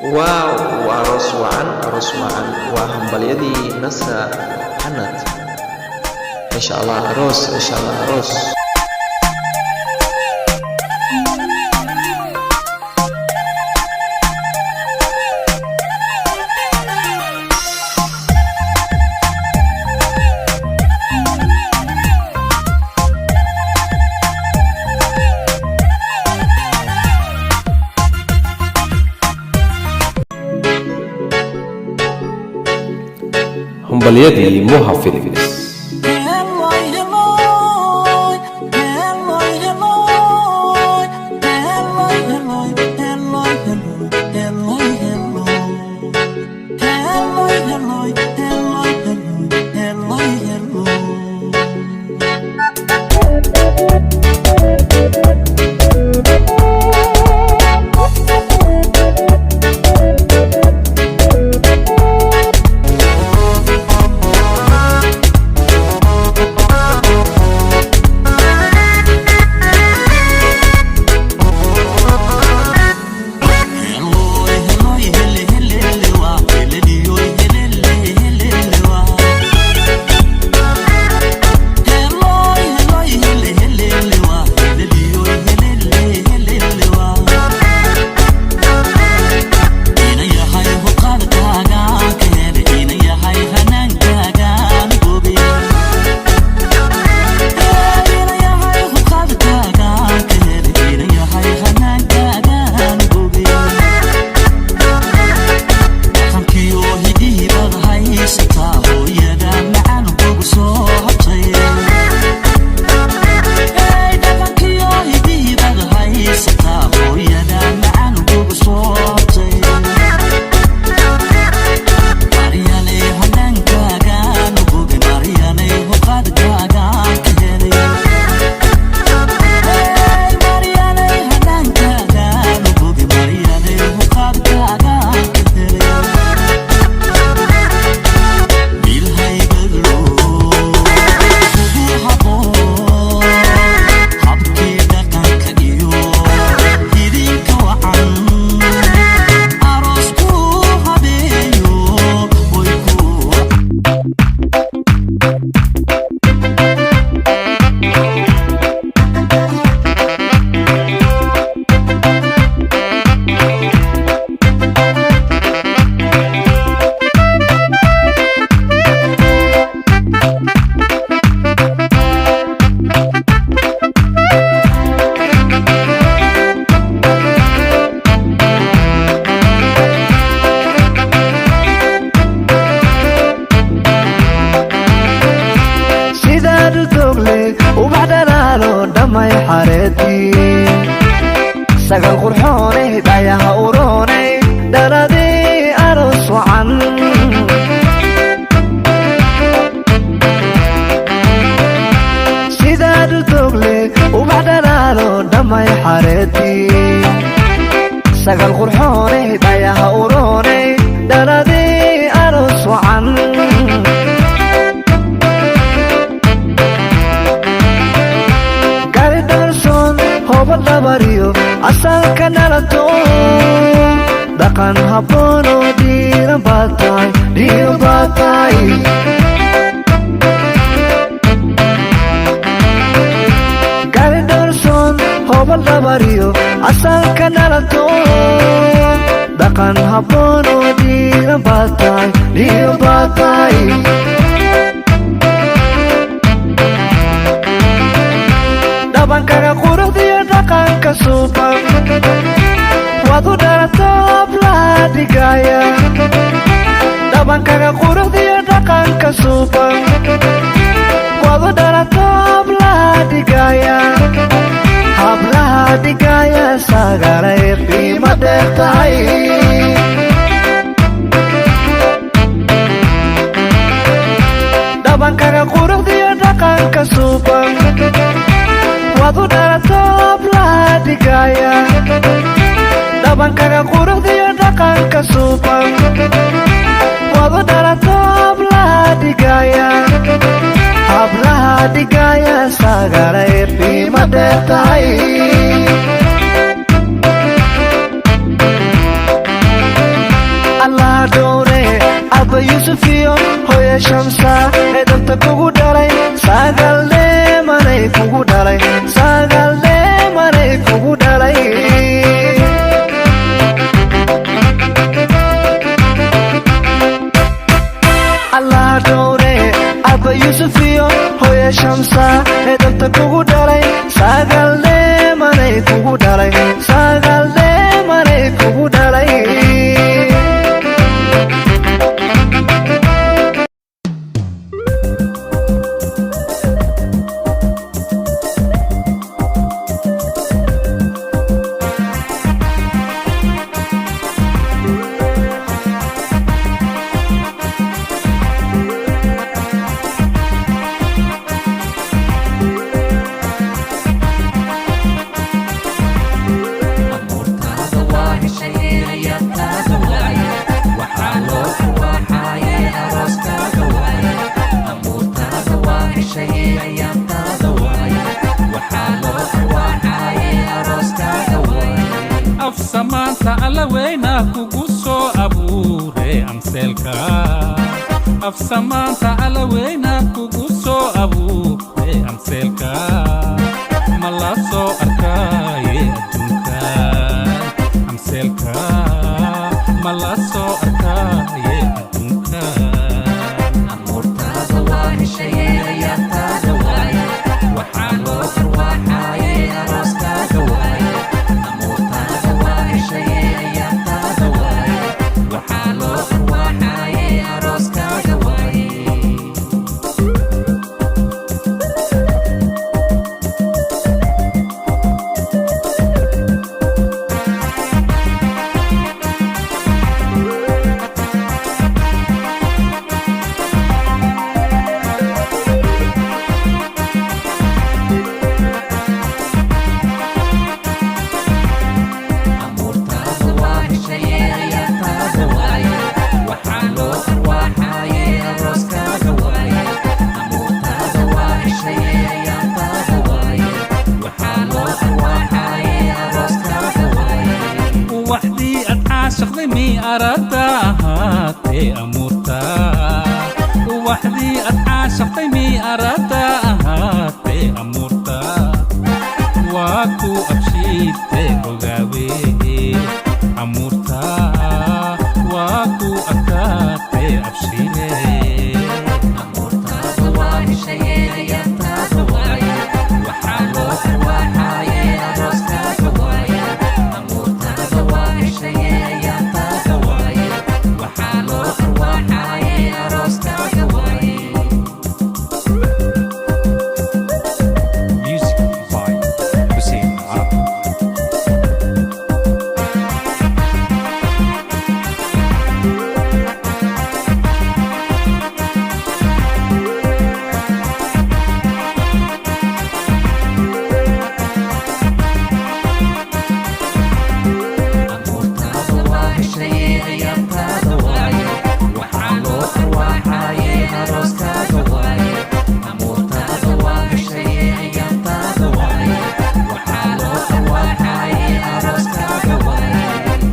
Wow, aroos wacan waa hambalyadii Nasra Xanad. Insha Allah aroos. hambalyadii Moha Films. sagal qurxoonay dhayaha uroonay dhaladii aroos wacan sidaad u dogle ubax dhalaalo dhamay xareedii sagal qurxoonay dhayaha uroonay dhaladii aroos wacan bariyo asalka nalato dhaqan habboon oo dhiiran baad tahay gari dharson hobal dabariyo asalka nalato dhaqan habboon oo dhiiran baad tahay dhabankaga quruxdiyo dhaqanka suuban waad u dhalato hablaha dhigaya dhabankaga quruxdiyo dhaqanka suuban waad u dhalato hablaha dhigaya sagalay qiimo dheer tahay dhabankaga quruxdiyo dhaqanka suuban waad u dhalato hablaha dhigaya dhabankaga quruxdiyo dhaqanka suuban waad u dhalato hablaha dhigaya sagalay qiimo dheer tahay afsamaanta alla weyna kugu soo abuure amseelka afsamaanta alla weyna kugu soo abuure amseelka ma la soo arkaaye adduunka amseelka ma la soo arkaaye adduunka amuurtaada waa heshaye ayaantaada waaye waxaa loo farwaxaaye arooskaaga waaye amuurtaada waa heshaye ayaantaada waaye waxaa loo farwaxaaye arooskaaga waaye عاشقني مي أردت أموتا وحدي أتعاشقني مي أردت أموتا واكو أبشيت رغاوي أموتا واكو أكات أبشيري أموتا ضواهي شيء ينتا ضواهي وحالو فرواحاي أروسكا ضواهي أموتا ضواهي شيء ينتا ضواهي وحالو فرواحاي أروسكا ضواهي Music by Hussein Arab.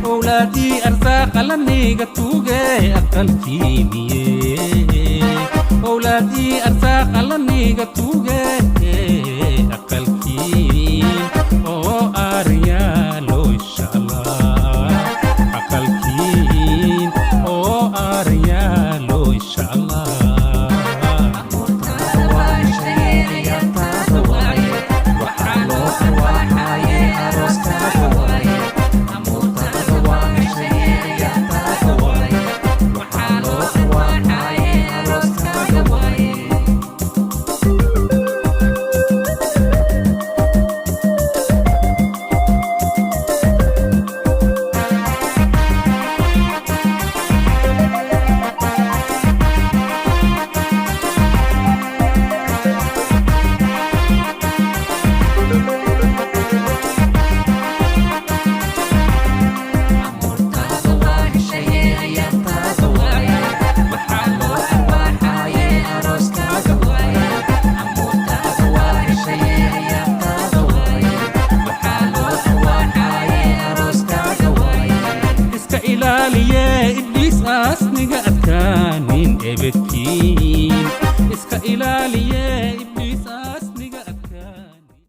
أولادي أرزاق لنيجا توجي أقلكيني أولادي أرزاق لنيجا توجي أقلكين أو أريالو إن شاء الله أقلكين أو أريالو إن شاء الله إبليس أسنق أتكانين إبتكين إسكا إلاليه